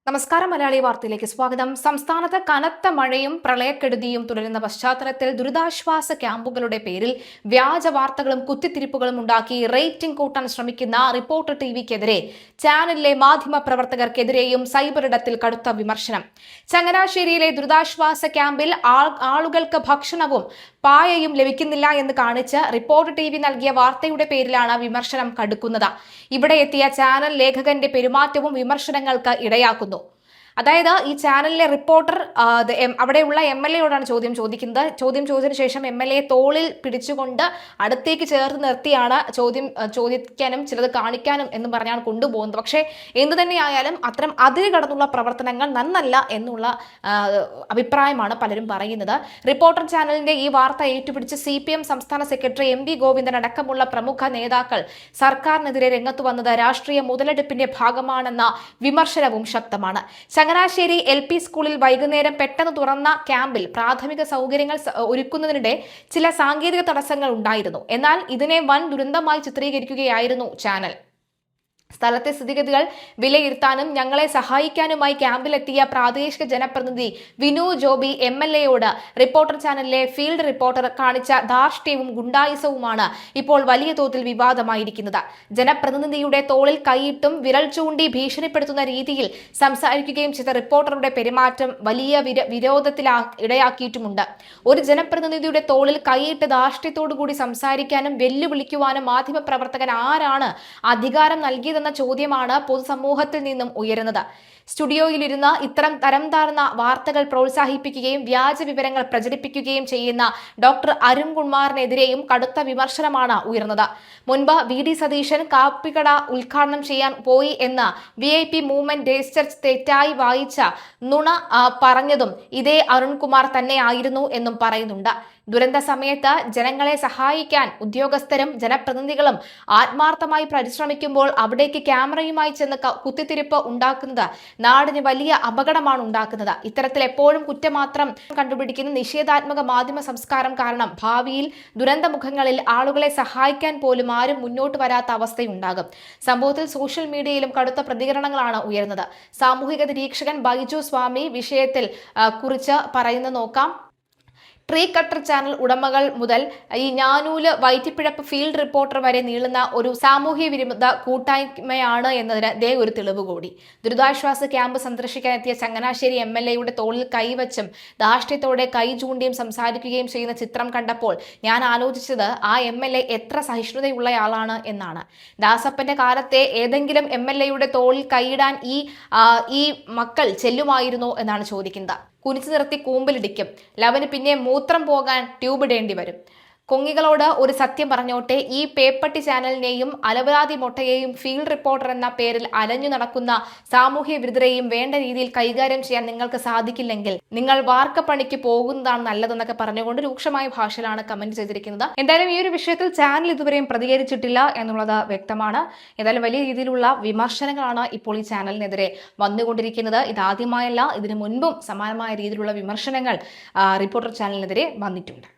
നമസ്കാരം. മലയാളി വാർത്തയിലേക്ക് സ്വാഗതം. സംസ്ഥാനത്ത് കനത്ത മഴയും പ്രളയക്കെടുതിയും തുടരുന്ന പശ്ചാത്തലത്തിൽ ദുരിതാശ്വാസ ക്യാമ്പുകളുടെ പേരിൽ വ്യാജ വാർത്തകളും കുത്തിത്തിരിപ്പുകളും ഉണ്ടാക്കി റേറ്റിംഗ് കൂട്ടാൻ ശ്രമിക്കുന്ന റിപ്പോർട്ടർ ടിവിക്കെതിരെ ചാനലിലെ മാധ്യമ പ്രവർത്തകർക്കെതിരെയും സൈബറിടത്തിൽ കടുത്ത വിമർശനം. ചങ്ങനാശ്ശേരിയിലെ ദുരിതാശ്വാസ ക്യാമ്പിൽ ആളുകൾക്ക് ഭക്ഷണവും പായയും ലഭിക്കുന്നില്ല എന്ന് കാണിച്ച് റിപ്പോർട്ടർ ടിവി നൽകിയ വാർത്തയുടെ പേരിലാണ് വിമർശനം കടുക്കുന്നത്. ഇവിടെ എത്തിയ ചാനൽ ലേഖകന്റെ പെരുമാറ്റവും വിമർശനങ്ങൾക്ക് ഇടയാക്കുന്നു. അതായത് ഈ ചാനലിലെ റിപ്പോർട്ടർ അവിടെയുള്ള MLA-യോടാണ് ചോദ്യം ചോദിക്കുന്നത്. ചോദ്യം ചോദിച്ചതിനു ശേഷം MLA തോളിൽ പിടിച്ചുകൊണ്ട് അടുത്തേക്ക് ചേർത്ത് നിർത്തിയാണ് ചോദിക്കാനും ചിലത് കാണിക്കാനും എന്ന് പറഞ്ഞാണ് കൊണ്ടുപോകുന്നത്. പക്ഷേ എന്തു തന്നെയായാലും അത്തരം അതിര് കടന്നുള്ള പ്രവർത്തനങ്ങൾ നന്നല്ല എന്നുള്ള അഭിപ്രായമാണ് പലരും പറയുന്നത്. റിപ്പോർട്ടർ ചാനലിന്റെ ഈ വാർത്ത ഏറ്റുപിടിച്ച് CPM സംസ്ഥാന സെക്രട്ടറി MV ഗോവിന്ദൻ അടക്കമുള്ള പ്രമുഖ നേതാക്കൾ സർക്കാരിനെതിരെ രംഗത്തു വന്നത് രാഷ്ട്രീയ മുതലെടുപ്പിന്റെ ഭാഗമാണെന്ന വിമർശനവും ശക്തമാണ്. ചങ്ങനാശ്ശേരി LP സ്കൂളിൽ വൈകുന്നേരം പെട്ടെന്ന് തുറന്ന ക്യാമ്പിൽ പ്രാഥമിക സൗകര്യങ്ങൾ ഒരുക്കുന്നതിനിടെ ചില സാങ്കേതിക തടസ്സങ്ങൾ ഉണ്ടായിരുന്നു. എന്നാൽ ഇതിനെ വൻ ദുരന്തമായി ചിത്രീകരിക്കുകയായിരുന്നു ചാനൽ. സ്ഥലത്തെ സ്ഥിതിഗതികൾ വിലയിരുത്താനും ഞങ്ങളെ സഹായിക്കാനുമായി ക്യാമ്പിലെത്തിയ പ്രാദേശിക ജനപ്രതിനിധി വിനു ജോബി MLA-യോട് റിപ്പോർട്ടർ ചാനലിലെ ഫീൽഡ് റിപ്പോർട്ടർ കാണിച്ച ധാർഷ്ട്യവും ഗുണ്ടായിസവുമാണ് ഇപ്പോൾ വലിയ തോതിൽ വിവാദമായിരിക്കുന്നത്. ജനപ്രതിനിധിയുടെ തോളിൽ കൈയിട്ടും വിരൽ ചൂണ്ടി ഭീഷണിപ്പെടുത്തുന്ന രീതിയിൽ സംസാരിക്കുകയും ചെയ്ത റിപ്പോർട്ടറുടെ പെരുമാറ്റം വലിയ ഇടയാക്കിയിട്ടുമുണ്ട്. ഒരു ജനപ്രതിനിധിയുടെ തോളിൽ കൈയിട്ട് ധാർഷ്ട്യത്തോടുകൂടി സംസാരിക്കാനും വെല്ലുവിളിക്കുവാനും മാധ്യമപ്രവർത്തകൻ ആരാണ് അധികാരം നൽകിയത് എന്ന ചോദ്യമാണ് പൊതുസമൂഹത്തിൽ നിന്നും ഉയരുന്നത്. സ്റ്റുഡിയോയിലിരുന്ന് ഇത്തരം തരം താഴ്ന്ന വാർത്തകൾ പ്രോത്സാഹിപ്പിക്കുകയും വ്യാജ വിവരങ്ങൾ പ്രചരിപ്പിക്കുകയും ചെയ്യുന്ന ഡോക്ടർ അരുൺകുമാറിനെതിരെയും കടുത്ത വിമർശനമാണ് ഉയർന്നത്. മുൻപ് VD സതീശൻ കാപ്പിക്കട ഉദ്ഘാടനം ചെയ്യാൻ പോയി എന്ന് VIP മൂവ്മെന്റ് രജിസ്റ്റർ തെറ്റായി വായിച്ച നുണ പറഞ്ഞതും ഇതേ അരുൺകുമാർ തന്നെയായിരുന്നു എന്നും പറയുന്നുണ്ട്. ദുരന്ത സമയത്ത് ജനങ്ങളെ സഹായിക്കാൻ ഉദ്യോഗസ്ഥരും ജനപ്രതിനിധികളും ആത്മാർത്ഥമായി പരിശ്രമിക്കുമ്പോൾ അവിടേക്ക് ക്യാമറയുമായി ചെന്ന് കുത്തിത്തിരിപ്പ് ഉണ്ടാക്കുന്നത് നാടിന് വലിയ അപകടമാണ് ഉണ്ടാക്കുന്നത്. ഇത്തരത്തിൽ എപ്പോഴും കുറ്റമാത്രം കണ്ടുപിടിക്കുന്ന നിഷേധാത്മക മാധ്യമ സംസ്കാരം കാരണം ഭാവിയിൽ ദുരന്തമുഖങ്ങളിൽ ആളുകളെ സഹായിക്കാൻ പോലും ആരും മുന്നോട്ട് വരാത്ത അവസ്ഥയുണ്ടാകും. സംഭവത്തിൽ സോഷ്യൽ മീഡിയയിലും കടുത്ത പ്രതികരണങ്ങളാണ് ഉയർന്നത്. സാമൂഹിക നിരീക്ഷകൻ ബൈജു സ്വാമി വിഷയത്തിൽ കുറിച്ച് പറയുന്നത് നോക്കാം. ട്രീ കട്ടർ ചാനൽ ഉടമകൾ മുതൽ ഈ ഞാനൂല് വൈറ്റിപ്പിഴപ്പ് ഫീൽഡ് റിപ്പോർട്ടർ വരെ നീളുന്ന ഒരു സാമൂഹ്യ വിരുദ്ധ കൂട്ടായ്മയാണ് എന്നതിന് ഒരു തെളിവ് കൂടി. ദുരിതാശ്വാസ ക്യാമ്പ് സന്ദർശിക്കാനെത്തിയ ചങ്ങനാശ്ശേരി MLA-യുടെ തോളിൽ കൈവച്ചും ധാർഷ്ട്യത്തോടെ കൈ ചൂണ്ടിയും സംസാരിക്കുകയും ചെയ്യുന്ന ചിത്രം കണ്ടപ്പോൾ ഞാൻ ആലോചിച്ചത് ആ MLA എത്ര സഹിഷ്ണുതയുള്ളയാളാണ് എന്നാണ്. ദാസപ്പന്റെ കാലത്തെ ഏതെങ്കിലും MLA-യുടെ തോളിൽ കൈയിടാൻ ഈ മക്കൾ ചെല്ലുമായിരുന്നോ എന്നാണ് ചോദിക്കുന്നത്. കുനിച്ചു നിർത്തി കൂമ്പിലിടിക്കും. ലവന് പിന്നെ മൂത്രം പോകാൻ ട്യൂബ് ഇടേണ്ടി വരും. കൊങ്ങികളോട് ഒരു സത്യം പറഞ്ഞോട്ടെ, ഈ പേപ്പട്ടി ചാനലിനെയും അലവലാതി മൊട്ടയെയും ഫീൽഡ് റിപ്പോർട്ടർ എന്ന പേരിൽ അലഞ്ഞു നടക്കുന്ന സാമൂഹ്യ വിരുദ്ധരെയും വേണ്ട രീതിയിൽ കൈകാര്യം ചെയ്യാൻ നിങ്ങൾക്ക് സാധിക്കില്ലെങ്കിൽ നിങ്ങൾ വാർക്കപ്പണിക്ക് പോകുന്നതാണ് നല്ലതെന്നൊക്കെ പറഞ്ഞുകൊണ്ട് രൂക്ഷമായ ഭാഷയിലാണ് കമന്റ് ചെയ്തിരിക്കുന്നത്. എന്തായാലും ഈ ഒരു വിഷയത്തിൽ ചാനൽ ഇതുവരെയും പ്രതികരിച്ചിട്ടില്ല എന്നുള്ളത് വ്യക്തമാണ്. എന്തായാലും വലിയ രീതിയിലുള്ള വിമർശനങ്ങളാണ് ഇപ്പോൾ ഈ ചാനലിനെതിരെ വന്നുകൊണ്ടിരിക്കുന്നത്. ഇതാദ്യമായല്ല, ഇതിനു മുൻപും സമാനമായ രീതിയിലുള്ള വിമർശനങ്ങൾ റിപ്പോർട്ടർ ചാനലിനെതിരെ വന്നിട്ടുണ്ട്.